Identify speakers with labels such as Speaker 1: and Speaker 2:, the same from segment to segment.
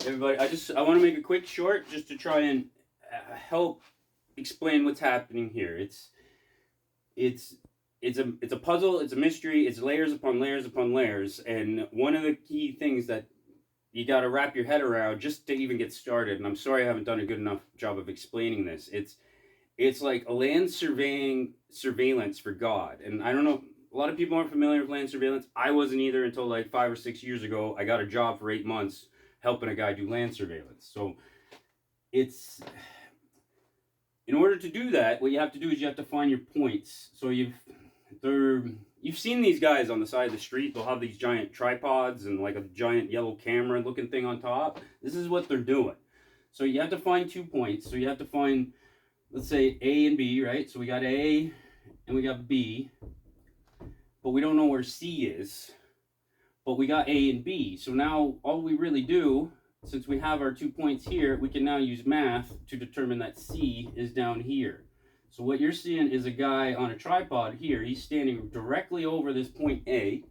Speaker 1: everybody. I want to make a quick short just to try and help explain what's happening here. It's a puzzle. It's a mystery. It's layers upon layers upon layers. And one of the key things that you got to wrap your head around just to even get started. And I'm sorry I haven't done a good enough job of explaining this. It's like a land surveillance for God. And I don't know. A lot of people aren't familiar with land surveillance. I wasn't either until like 5 or 6 years ago. I got a job for 8 months helping a guy do land surveillance. So it's, in order to do that, what you have to do is you have to find your points. So you've seen these guys on the side of the street. They'll have these giant tripods and like a giant yellow camera looking thing on top. This is what they're doing. So you have to find 2 points. So you have to find, let's say, A and B, right? So we got A and we got B. But we don't know where C is, but we got A and B. So now all we really do, since we have our 2 points here, we can now use math to determine that C is down here. So what you're seeing is a guy on a tripod here. He's standing directly over this point A,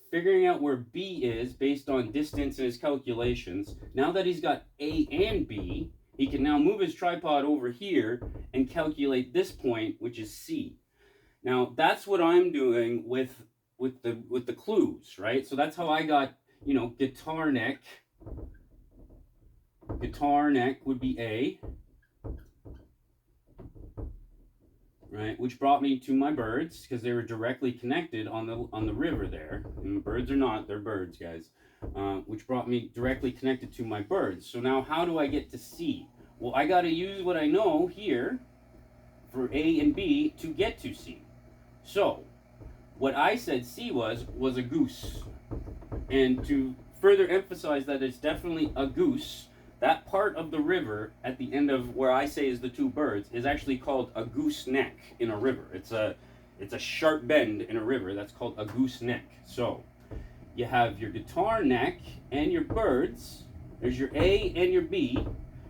Speaker 1: figuring out where B is based on distance and his calculations. Now that he's got A and B, he can now move his tripod over here and calculate this point, which is C. Now that's what I'm doing with the clues, right? So that's how I got, guitar neck. Guitar neck would be A, right? Which brought me to my birds because they were directly connected on the river there. And birds are not; they're birds, guys. Which brought me directly connected to my birds. So now, how do I get to C? Well, I got to use what I know here for A and B to get to C. So, what I said C was a goose. And to further emphasize that it's definitely a goose, that part of the river at the end of where I say is the 2 birds is actually called a goose neck in a river. It's a sharp bend in a river that's called a goose neck. So, you have your guitar neck and your birds. There's your A and your B.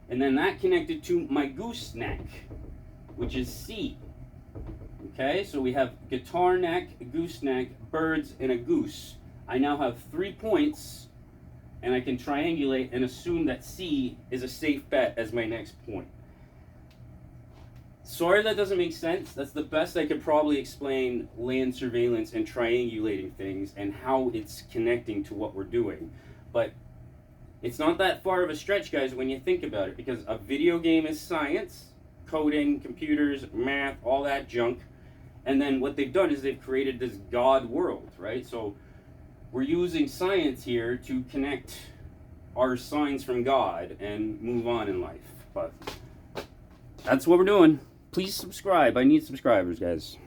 Speaker 1: And then that connected to my goose neck, which is C. Okay, so we have guitar neck, goose neck, birds, and a goose. I now have 3 points, and I can triangulate and assume that C is a safe bet as my next point. Sorry that doesn't make sense. That's the best I could probably explain land surveillance and triangulating things and how it's connecting to what we're doing. But it's not that far of a stretch, guys, when you think about it, because a video game is science, coding, computers, math, all that junk. And then what they've done is they've created this God world, right? So we're using science here to connect our signs from God and move on in life. But that's what we're doing. Please subscribe. I need subscribers, guys.